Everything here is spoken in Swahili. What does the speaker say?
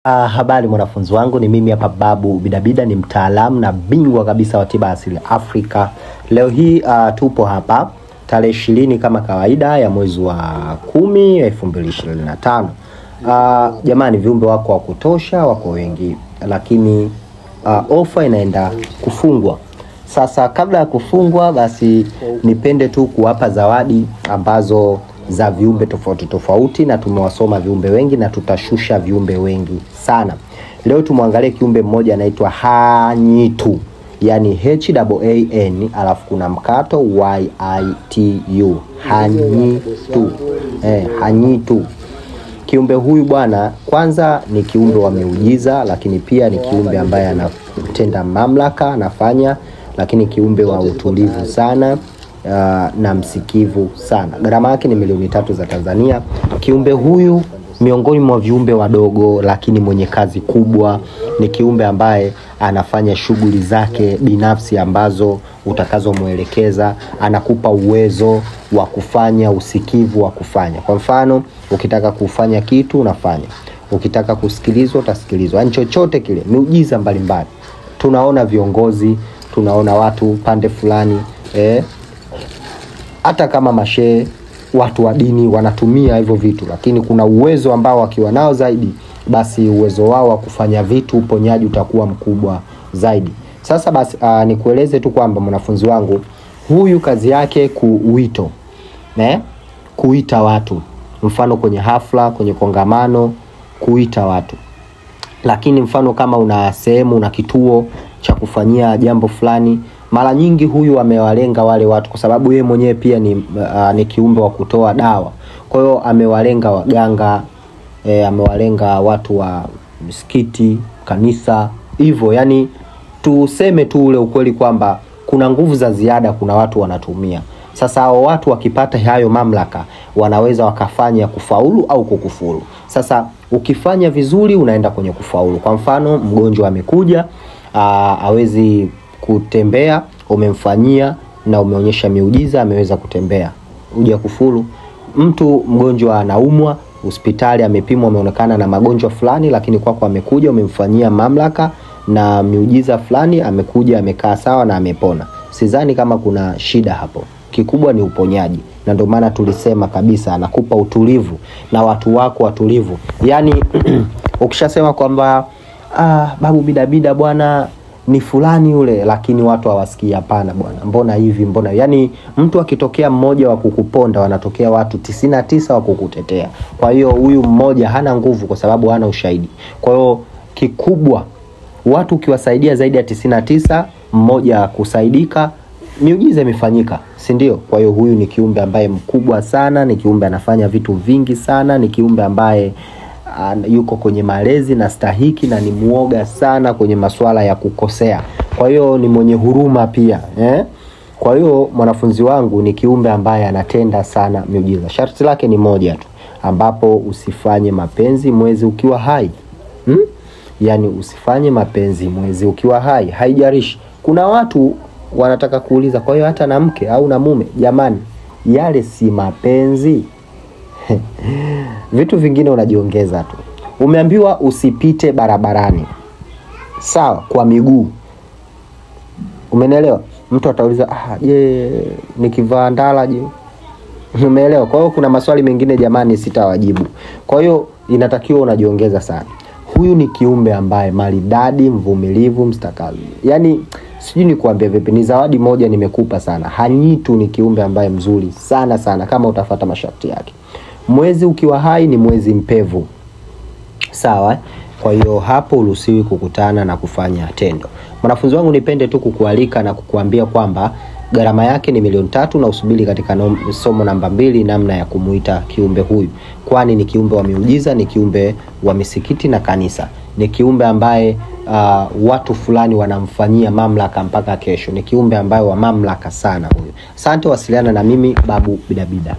Habari mwanafunzi wangu, ni mimi hapa Babu Bidabida, ni mtaalamu na bingwa kabisa wa tiba asili Afrika. Leo hii tupo hapa tarehe 20 kama kawaida ya mwezi wa 10 2025. Jamani, viumbe wako wa kutosha, wako wengi, lakini ofa inaenda kufungwa. Sasa kabla ya kufungwa, basi nipende tu kuwapa zawadi ambazo za viumbe tofauti tofauti, na tumewasoma viumbe wengi na tutashusha viumbe wengi sana. Leo tumwangalie kiumbe mmoja anaitwa Hanyitu, yani HAAN alafu kuna mkato YITU. Hanyitu. Hanyitu. Kiumbe huyu bwana, kwanza ni kiumbe wa miujiza, lakini pia ni kiumbe ambaye anatenda mamlaka, anafanya, lakini kiumbe wa utulivu sana na msikivu sana. Gharama yake ni milioni 3 za Tanzania. Kiumbe huyu miongoni mwa viumbe wadogo lakini mwenye kazi kubwa. Ni kiumbe ambaye anafanya shughuli zake binafsi ambazo utakazomuelekeza. Anakupa uwezo wa kufanya, usikivu wa kufanya. Kwa mfano, ukitaka kufanya kitu unafanya, ukitaka kusikilizwa utasikilizwa, yani chochote kile. Miujiza mbalimbali. Tunaona viongozi, tunaona watu pande fulani, hata kama mashehe, watu wa dini wanatumia hivyo vitu, lakini kuna uwezo ambao wakiwa nao zaidi, basi uwezo wao wa kufanya vitu, uponyaji utakuwa mkubwa zaidi. Sasa basi nikueleze tu kwamba mwanafunzi wangu, huyu kazi yake kuwito, kuita watu. Mfano kwenye hafla, kwenye kongamano, kuita watu. Lakini mfano kama una sehemu, una kituo cha kufanyia jambo fulani, mara nyingi huyu amewalenga wale watu, kwa sababu yeye mwenyewe pia ni kiumbe wa kutoa dawa. Kwa hiyo amewalenga waganga, amewalenga watu wa msikiti, kanisa, hivyo. Yani tuseme tu ule ukweli kwamba kuna nguvu za ziada, kuna watu wanatumia. Sasa hao watu wakipata hayo mamlaka, wanaweza wakafanya kufaulu au kukufuru. Sasa ukifanya vizuri unaenda kwenye kufaulu. Kwa mfano, mgonjwa amekuja, hawezi kutembea, umemfanyia na umeonyesha miujiza, ameweza kutembea, uje kufuru. Mtu mgonjwa anaumwa, hospitali amepimwa, ameonekana na magonjwa fulani, lakini kwako amekuja, umemfanyia mamlaka na miujiza fulani, amekuja, amekaa sawa na amepona. Sidhani kama kuna shida hapo. Kikubwa ni uponyaji, na ndio maana tulisema kabisa anakupa utulivu na watu wako watulivu. Yani ukishasema kwamba Babu Bidabida bwana ni fulani yule, lakini watu hawasikii, hapana bwana, mbona hivi, mbona. Yani mtu akitokea mmoja wa kukuponda, wanatokea watu 99 wa kukutetea. Kwa hiyo huyu mmoja hana nguvu kwa sababu hana ushahidi. Kwa hiyo kikubwa, watu ukiwasaidia zaidi ya 99, mmoja kusaidika, miujiza imefanyika, si ndio? Kwa hiyo huyu ni kiumbe ambaye mkubwa sana, ni kiumbe anafanya vitu vingi sana, ni kiumbe ambaye yuko kwenye malezi na stahiki, na ni muoga sana kwenye masuala ya kukosea. Kwa hiyo ni mwenye huruma pia, Kwa hiyo mwanafunzi wangu, ni kiumbe ambaye anatenda sana miujiza. Sharti lake ni moja tu, ambapo usifanye mapenzi mwezi ukiwa hai. Yani usifanye mapenzi mwezi ukiwa hai. Haijarishi. Kuna watu wanataka kuuliza, kwa hiyo hata na mke au na mume? Jamani, yale si mapenzi. Vitu vingine unajiongeza tu. Umeambiwa usipite barabarani, sawa, kwa miguu. Umeelewa? Mtu atauliza, je, nikivaa ndala je? Umeelewa? Kwa hiyo kuna maswali mengine jamani sitawajibu. Kwa hiyo inatakiwa unajiongeza sana. Huyu ni kiumbe ambaye maridadi, mvumilivu, mstakazi. Yani sijui nikuambia vipi, ni zawadi moja nimekupa sana. Hanyitu ni kiumbe ambaye mzuri sana sana, kama utafuata masharti yake. Mwezi ukiwa hai ni mwezi mpevu, sawa? Kwa hiyo hapo uruhusiwi kukutana na kufanya tendo. Mwanafunzi wangu, nipende tu kukualika na kukuambia kwamba gharama yake ni milioni 3, na usubiri katika somo namba 2, namna ya kumuita kiumbe huyu. Kwani ni kiumbe wa miujiza, ni kiumbe wa misikiti na kanisa. Ni kiumbe ambaye watu fulani wanamfanyia mamlaka mpaka kesho. Ni kiumbe ambaye wa mamlaka sana huyu. Asante, wasiliana na mimi Babu Bidabida.